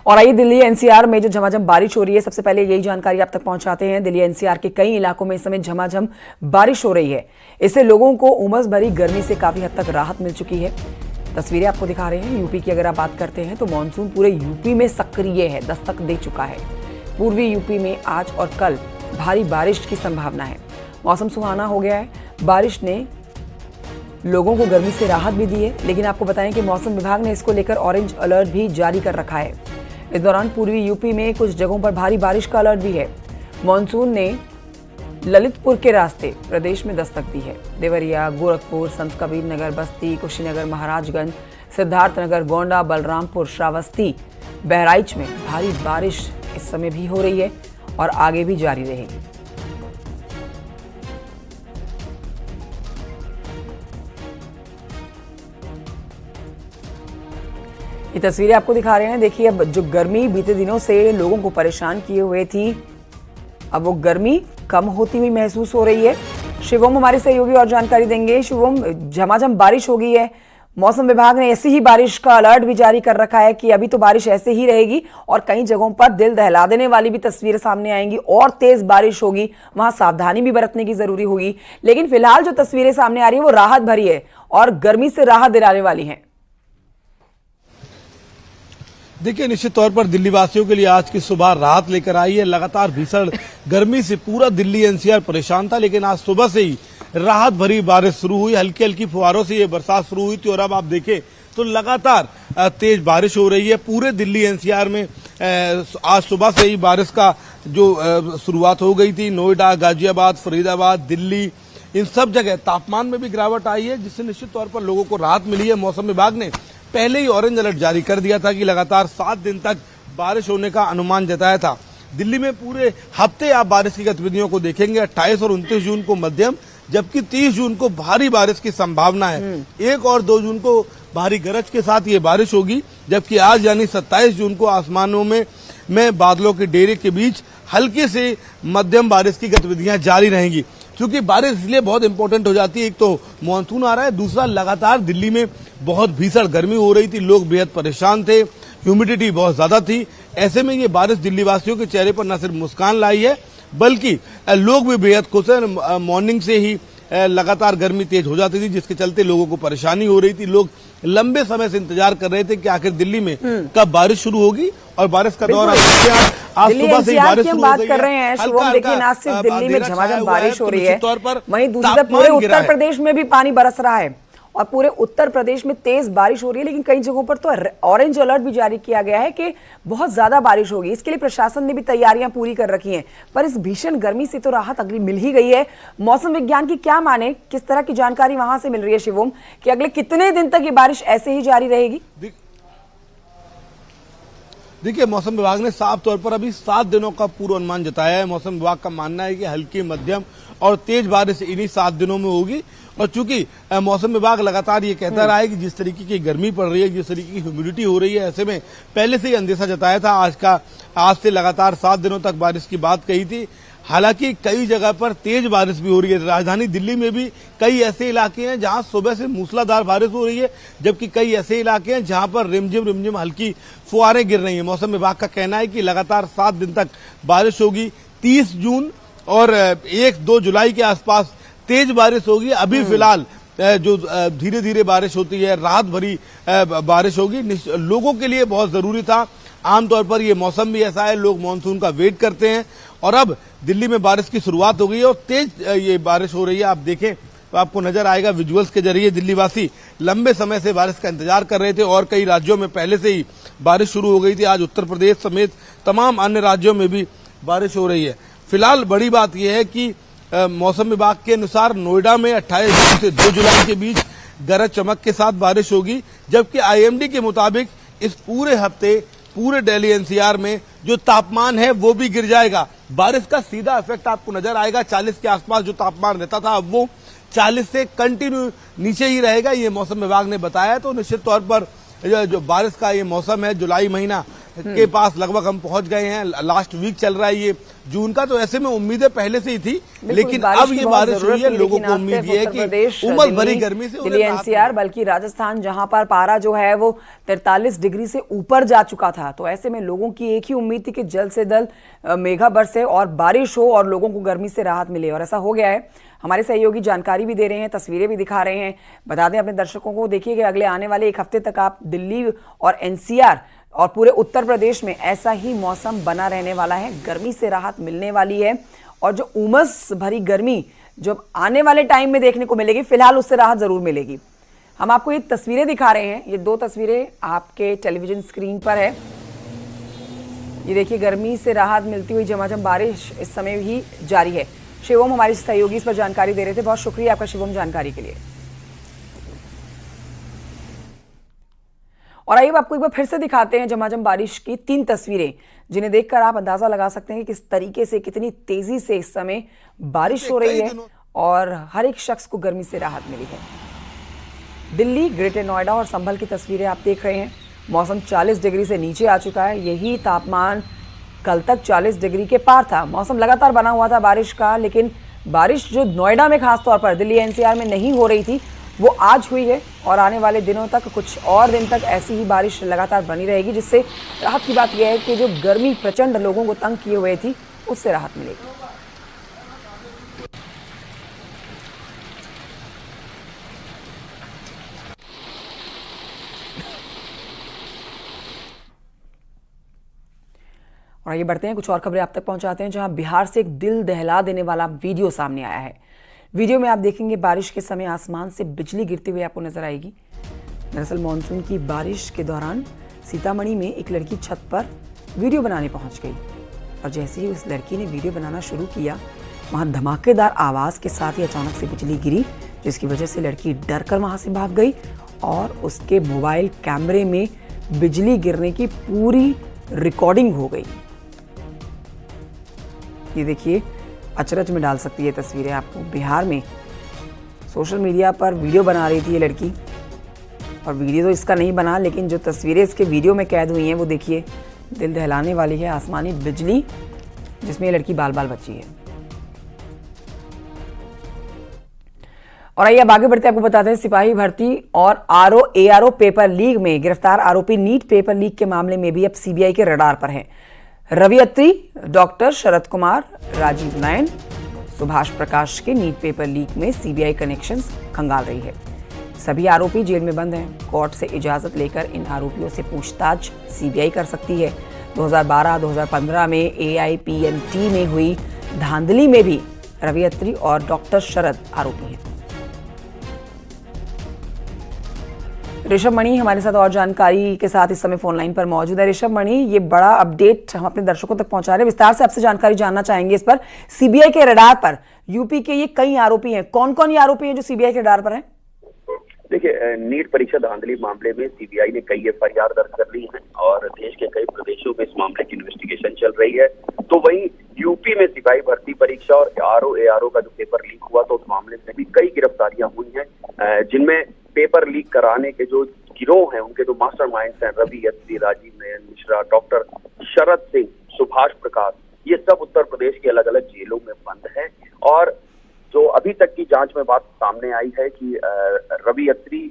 और आइए दिल्ली एनसीआर में जो झमाझम बारिश हो रही है, सबसे पहले यही जानकारी आप तक पहुंचाते हैं। दिल्ली एनसीआर के कई इलाकों में इस समय झमाझम बारिश हो रही है। इससे लोगों को उमस भरी गर्मी से काफी हद तक राहत मिल चुकी है। तस्वीरें आपको दिखा रहे हैं। यूपी की अगर आप बात करते हैं तो मानसून पूरे यूपी में सक्रिय है, दस्तक दे चुका है। पूर्वी यूपी में आज और कल भारी बारिश की संभावना है। मौसम सुहाना हो गया है। बारिश ने लोगों को गर्मी से राहत भी दी है, लेकिन आपको बताएं कि मौसम विभाग ने इसको लेकर ऑरेंज अलर्ट भी जारी कर रखा है। इस दौरान पूर्वी यूपी में कुछ जगहों पर भारी बारिश का अलर्ट भी है। मॉनसून ने ललितपुर के रास्ते प्रदेश में दस्तक दी है। देवरिया, गोरखपुर, संत कबीर नगर, बस्ती, कुशीनगर, महाराजगंज, सिद्धार्थनगर, गोंडा, बलरामपुर, श्रावस्ती, बहराइच में भारी बारिश इस समय भी हो रही है और आगे भी जारी रहेगी। ये तस्वीरें आपको दिखा रहे हैं। देखिए, अब जो गर्मी बीते दिनों से लोगों को परेशान किए हुए थी, अब वो गर्मी कम होती हुई महसूस हो रही है। शिवम हमारे सहयोगी और जानकारी देंगे। शिवम, झमाझम बारिश हो गई है। मौसम विभाग ने ऐसी ही बारिश का अलर्ट भी जारी कर रखा है कि अभी तो बारिश ऐसे ही रहेगी और कई जगहों पर दिल दहला देने वाली भी तस्वीरें सामने आएंगी और तेज बारिश होगी। वहां सावधानी भी बरतने की जरूरी होगी। लेकिन फिलहाल जो तस्वीरें सामने आ रही है वो राहत भरी है और गर्मी से राहत दिलाने वाली है। देखिए, निश्चित तौर पर दिल्ली वासियों के लिए आज की सुबह राहत लेकर आई है। लगातार भीषण गर्मी से पूरा दिल्ली एनसीआर परेशान था, लेकिन आज सुबह से ही राहत भरी बारिश शुरू हुई। हल्की हल्की फुहारों से ये बरसात शुरू हुई थी और अब आप देखें तो लगातार तेज बारिश हो रही है। पूरे दिल्ली एनसीआर में आज सुबह से ही बारिश का जो शुरुआत हो गई थी। नोएडा, गाजियाबाद, फरीदाबाद, दिल्ली, इन सब जगह तापमान में भी गिरावट आई है, जिससे निश्चित तौर पर लोगों को राहत मिली है। मौसम विभाग ने पहले ही ऑरेंज अलर्ट जारी कर दिया था कि लगातार 7 दिन तक बारिश होने का अनुमान जताया था। दिल्ली में पूरे हफ्ते आप बारिश की गतिविधियों को देखेंगे। 28 और 29 जून को मध्यम, जबकि 30 जून को भारी बारिश की संभावना है। 1 और 2 जून को भारी गरज के साथ ये बारिश होगी, जबकि आज यानी 27 जून को आसमानों में बादलों के डेरे के बीच हल्की से मध्यम बारिश की गतिविधियां जारी रहेंगी। क्योंकि बारिश इसलिए बहुत इंपॉर्टेंट हो जाती है, एक तो मानसून आ रहा है, दूसरा लगातार दिल्ली में बहुत भीषण गर्मी हो रही थी, लोग बेहद परेशान थे, ह्यूमिडिटी बहुत ज्यादा थी। ऐसे में ये बारिश दिल्ली वासियों के चेहरे पर न सिर्फ मुस्कान लाई है, बल्कि लोग भी बेहद खुश हैं। मॉर्निंग से ही लगातार गर्मी तेज हो जाती थी, जिसके चलते लोगों को परेशानी हो रही थी। लोग लंबे समय से इंतजार कर रहे थे कि आखिर दिल्ली में कब बारिश शुरू होगी और बारिश का दौर आज सुबह से ही बारिश शुरू हो गई है। कर रहे हैं शुभम, देखिए ना सिर्फ दिल्ली में झमाझम बारिश हो रही है, वहीं दूसरी तरफ पूरे उत्तर प्रदेश में भी पानी बरस रहा है और पूरे उत्तर प्रदेश में तेज बारिश हो रही है। लेकिन कई जगहों पर तो ऑरेंज अलर्ट भी जारी किया गया है कि बहुत ज्यादा बारिश होगी। इसके लिए प्रशासन ने भी तैयारियां पूरी कर रखी हैं, पर इस भीषण गर्मी से तो राहत अगली मिल ही गई है। मौसम विज्ञान की क्या माने, किस तरह की जानकारी वहां से मिल रही है शिवम, कि अगले कितने दिन तक ये बारिश ऐसे ही जारी रहेगी? देखिए, मौसम विभाग ने साफ तौर पर अभी 7 दिनों का पूर्वानुमान जताया है। मौसम विभाग का मानना है कि हल्की, मध्यम और तेज बारिश इन्हीं 7 दिनों में होगी। और चूंकि मौसम विभाग लगातार ये कहता रहा है कि जिस तरीके की गर्मी पड़ रही है, जिस तरीके की ह्यूमिडिटी हो रही है, ऐसे में पहले से ही अंदेशा जताया था। आज से लगातार 7 दिनों तक बारिश की बात कही थी। हालांकि कई जगह पर तेज बारिश भी हो रही है। राजधानी दिल्ली में भी कई ऐसे इलाके हैं जहां सुबह से मूसलाधार बारिश हो रही है, जबकि कई ऐसे इलाके हैं जहां पर रिमझिम हल्की फुहारें गिर रही हैं। मौसम विभाग का कहना है कि लगातार 7 दिन तक बारिश होगी। 30 जून और 1-2 जुलाई के आसपास तेज बारिश होगी। अभी फिलहाल जो धीरे धीरे बारिश होती है, राहत भरी बारिश होगी, लोगों के लिए बहुत जरूरी था। आमतौर पर ये मौसम भी ऐसा है, लोग मानसून का वेट करते हैं और अब दिल्ली में बारिश की शुरुआत हो गई है और तेज ये बारिश हो रही है। आप देखें तो आपको नजर आएगा विजुअल्स के जरिए। दिल्ली वासी लंबे समय से बारिश का इंतजार कर रहे थे और कई राज्यों में पहले से ही बारिश शुरू हो गई थी। आज उत्तर प्रदेश समेत तमाम अन्य राज्यों में भी बारिश हो रही है। फिलहाल बड़ी बात यह है कि मौसम विभाग के अनुसार नोएडा में 28 जून से 2 जुलाई के बीच गरज चमक के साथ बारिश होगी, जबकि आईएमडी के मुताबिक इस पूरे हफ्ते पूरे दिल्ली एनसीआर में जो तापमान है वो भी गिर जाएगा। बारिश का सीधा इफेक्ट आपको नजर आएगा। 40 के आसपास जो तापमान रहता था, अब वो 40 से कंटिन्यू नीचे ही रहेगा, ये मौसम विभाग ने बताया। तो निश्चित तौर पर जो बारिश का ये मौसम है, जुलाई महीना के पास लगभग हम पहुंच गए हैं। लास्ट वीक चल रहा है ये जून का, तो ऐसे में उम्मीदें पहले से ही थी, लेकिन अब ये बारिश हुई है। लोगों को उम्मीद ये है कि उमस भरी गर्मी से दिल्ली एनसीआर बल्कि राजस्थान जहां पर पारा जो है वो 43 डिग्री से ऊपर जा चुका था, तो ऐसे में लोगों की एक ही उम्मीद थी कि जल्द से जल्द मेघा बरसे और बारिश हो और लोगों को गर्मी से राहत मिले, और ऐसा हो गया है। हमारे सहयोगी जानकारी भी दे रहे हैं, तस्वीरें भी दिखा रहे हैं। बता दें अपने दर्शकों को, देखिए कि अगले आने वाले एक हफ्ते तक आप दिल्ली और एनसीआर और पूरे उत्तर प्रदेश में ऐसा ही मौसम बना रहने वाला है। गर्मी से राहत मिलने वाली है और जो उमस भरी गर्मी जो आने वाले टाइम में देखने को मिलेगी, फिलहाल उससे राहत जरूर मिलेगी। हम आपको ये तस्वीरें दिखा रहे हैं, ये 2 तस्वीरें आपके टेलीविजन स्क्रीन पर है। ये देखिए गर्मी से राहत मिलती हुई झमाझम बारिश इस समय भी जारी है। शिवम हमारे सहयोगी इस पर जानकारी दे रहे थे, बहुत शुक्रिया आपका शिवम जानकारी के लिए। और आइए आपको एक बार फिर से दिखाते हैं झमाझम बारिश की 3 तस्वीरें, जिन्हें देखकर आप अंदाजा लगा सकते हैं कि किस तरीके से, कितनी तेजी से इस समय बारिश हो रही है और हर एक शख्स को गर्मी से राहत मिली है। दिल्ली, ग्रेटर नोएडा और संभल की तस्वीरें आप देख रहे हैं। मौसम 40 डिग्री से नीचे आ चुका है। यही तापमान कल तक 40 डिग्री के पार था। मौसम लगातार बना हुआ था बारिश का, लेकिन बारिश जो नोएडा में खासतौर पर, दिल्ली एनसीआर में नहीं हो रही थी, वो आज हुई है और आने वाले दिनों तक, कुछ और दिन तक ऐसी ही बारिश लगातार बनी रहेगी, जिससे राहत की बात यह है कि जो गर्मी प्रचंड लोगों को तंग किए हुए थी, उससे राहत मिलेगी। और आइए बढ़ते हैं, कुछ और खबरें आप तक पहुंचाते हैं, जहां बिहार से एक दिल दहला देने वाला वीडियो सामने आया है। वीडियो में आप देखेंगे बारिश के समय आसमान से बिजली गिरती हुई आपको नजर आएगी। दरअसल मानसून की बारिश के दौरान सीतामढ़ी में एक लड़की छत पर वीडियो बनाने पहुंच गई और जैसे ही उस लड़की ने वीडियो बनाना शुरू किया, वहां धमाकेदार आवाज के साथ ही अचानक से बिजली गिरी, जिसकी वजह से लड़की डर कर वहां से भाग गई और उसके मोबाइल कैमरे में बिजली गिरने की पूरी रिकॉर्डिंग हो गई। ये देखिए, अचरज में डाल सकती है तस्वीरें आपको। बिहार में सोशल मीडिया पर वीडियो बना रही थी ये लड़की, और वीडियो तो इसका नहीं बना, लेकिन जो तस्वीरें इसके वीडियो में कैद हुई हैं वो देखिए, दिल दहलाने वाली है। आसमानी बिजली जिसमें ये लड़की बाल बाल बची है। और आइए अब आगे बढ़ते आपको बताते हैं, सिपाही भर्ती और ARO पेपर लीक में गिरफ्तार आरोपी नीट पेपर लीक के मामले में भी अब सीबीआई के रडार पर हैं। रवि अत्री, डॉक्टर शरद कुमार, राजीव नयन, सुभाष प्रकाश के नीट पेपर लीक में सीबीआई कनेक्शंस खंगाल रही है। सभी आरोपी जेल में बंद हैं। कोर्ट से इजाजत लेकर इन आरोपियों से पूछताछ सीबीआई कर सकती है। 2012-2015 में AIPMT में हुई धांधली में भी रवि अत्री और डॉक्टर शरद आरोपी हैं। ऋषभ मणि हमारे साथ और जानकारी के साथ इस समय फोन लाइन पर मौजूद है। ऋषभ मणि, ये बड़ा अपडेट हम अपने दर्शकों तक पहुंचा रहे हैं, विस्तार से आपसे जानकारी जानना चाहेंगे इस पर। सीबीआई के रडार पर यूपी के ये कई आरोपी हैं, कौन कौन ये आरोपी हैं जो सीबीआई के रडार पर हैं? देखिए, नीट परीक्षा धांधली मामले में सीबीआई ने कई FIR दर्ज कर ली हैं और देश के कई प्रदेशों में इस मामले की इन्वेस्टिगेशन चल रही है। तो वहीं यूपी में सिपाही भर्ती परीक्षा और ARO का जो पेपर लीक हुआ, तो उस मामले में भी कई गिरफ्तारियां हुई हैं, जिनमें पेपर लीक कराने के जो गिरोह हैं, उनके जो मास्टरमाइंड्स हैं, रवि अत्री, राजीव नयन मिश्रा, डॉक्टर शरद सिंह, सुभाष प्रकाश, ये सब उत्तर प्रदेश की अलग अलग जेलों में बंद हैं। और जो अभी तक की जांच में बात सामने आई है कि रवि अत्री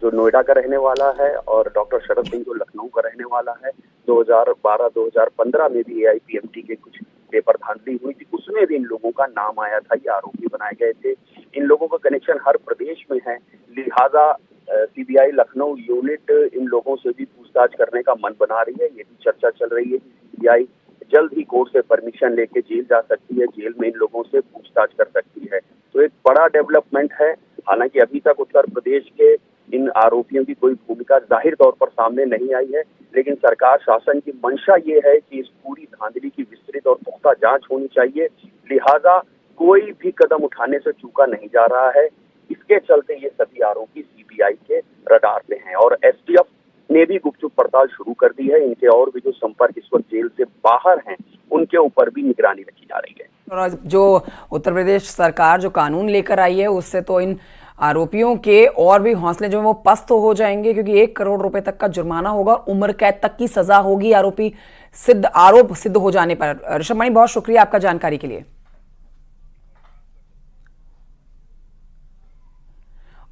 जो नोएडा का रहने वाला है और डॉक्टर शरद सिंह जो लखनऊ का रहने वाला है, 2012-2015 में भी AIPMT के कुछ पेपर धांधली हुई थी, उसमें भी इन लोगों का नाम आया था, ये आरोपी बनाए गए थे। इन लोगों का कनेक्शन हर प्रदेश में है, लिहाजा सीबीआई लखनऊ यूनिट इन लोगों से भी पूछताछ करने का मन बना रही है। ये भी चर्चा चल रही है कि सीबीआई जल्द ही कोर्ट से परमिशन लेके जेल जा सकती है, जेल में इन लोगों से पूछताछ कर सकती है। तो एक बड़ा डेवलपमेंट है। हालांकि अभी तक उत्तर प्रदेश के इन आरोपियों की कोई भूमिका जाहिर तौर पर सामने नहीं आई है, लेकिन सरकार शासन की मंशा ये है कि इस पूरी धांधली की विस्तृत और पुख्ता जांच होनी चाहिए। लिहाजा कोई भी कदम उठाने से चूका नहीं जा रहा है। इसके चलते ये सभी आरोपी सीबीआई के रडार पे हैं और एसटीएफ ने भी गुपचुप पड़ताल शुरू कर दी है। इनके और भी जो संपर्क इस वक्त जेल से बाहर हैं, उनके ऊपर भी निगरानी रखी जा रही है। और जो उत्तर प्रदेश सरकार जो कानून लेकर आई है, उससे तो इन आरोपियों के और भी हौसले जो है वो पस्त हो जाएंगे, क्योंकि 1 करोड़ रुपए तक का जुर्माना होगा, उम्र कैद तक की सजा होगी आरोप सिद्ध हो जाने पर। ऋषभ मणि, बहुत शुक्रिया आपका जानकारी के लिए।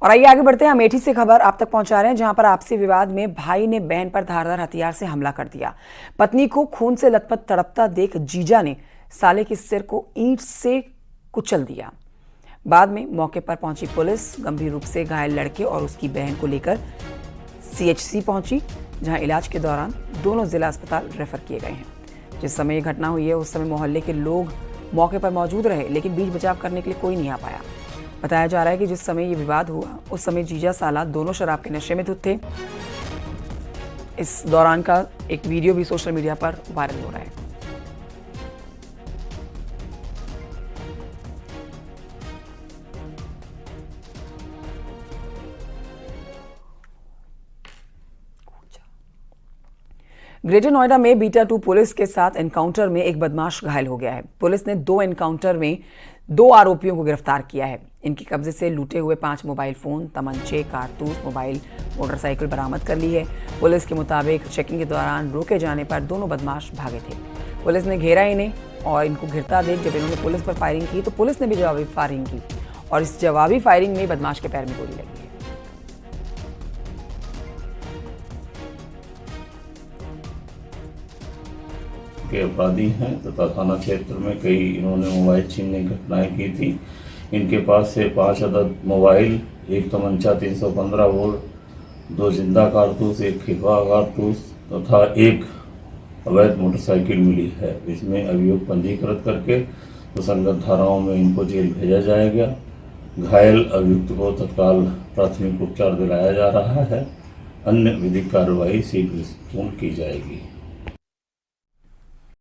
और आइए आगे बढ़ते हैं। अमेठी से खबर आप तक पहुंचा रहे हैं, जहां पर आपसी विवाद में भाई ने बहन पर धारदार हथियार से हमला कर दिया। पत्नी को खून से लथपथ तड़पता देख जीजा ने साले के सिर को ईंट से कुचल दिया। बाद में मौके पर पहुंची पुलिस गंभीर रूप से घायल लड़के और उसकी बहन को लेकर CHC पहुंची, जहां इलाज के दौरान दोनों जिला अस्पताल रेफर किए गए हैं। जिस समय यह घटना हुई है उस समय मोहल्ले के लोग मौके पर मौजूद रहे, लेकिन बीच बचाव करने के लिए कोई नहीं आ पाया। बताया जा रहा है कि जिस समय ये विवाद हुआ उस समय जीजा साला दोनों शराब के नशे में धुत थे। इस दौरान का एक वीडियो भी सोशल मीडिया पर वायरल हो रहा है। ग्रेटर नोएडा में बीटा 2 पुलिस के साथ एनकाउंटर में एक बदमाश घायल हो गया है। पुलिस ने 2 एनकाउंटर में 2 आरोपियों को गिरफ्तार किया है। इनके कब्जे से लूटे हुए 5 मोबाइल फोन, तमंचे, कारतूस, मोटरसाइकिल बरामद कर ली है। पुलिस के मुताबिक चेकिंग के दौरान रोके जाने पर दोनों बदमाश भागे थे। पुलिस ने घेरा इन्हें और इनको घिरता देख जब इन्होंने पुलिस पर फायरिंग की तो पुलिस ने भी जवाबी फायरिंग की और इस जवाबी फायरिंग में बदमाश के पैर में गोली लगी है। के अपराधी हैं तथा थाना क्षेत्र में कई इन्होंने मोबाइल छीनने की घटनाएं की थी। इनके पास से 5 अदद मोबाइल, 1 तमंचा 315 बोर, 2 जिंदा कारतूस, 1 खिलवा कारतूस तथा 1 अवैध मोटरसाइकिल मिली है। इसमें अभियोग पंजीकृत करके सुसंगत धाराओं में इनको जेल भेजा जाएगा। घायल अभियुक्त को तत्काल प्राथमिक उपचार दिलाया जा रहा है। अन्य विधिक कार्रवाई शीघ्र पूर्ण की जाएगी।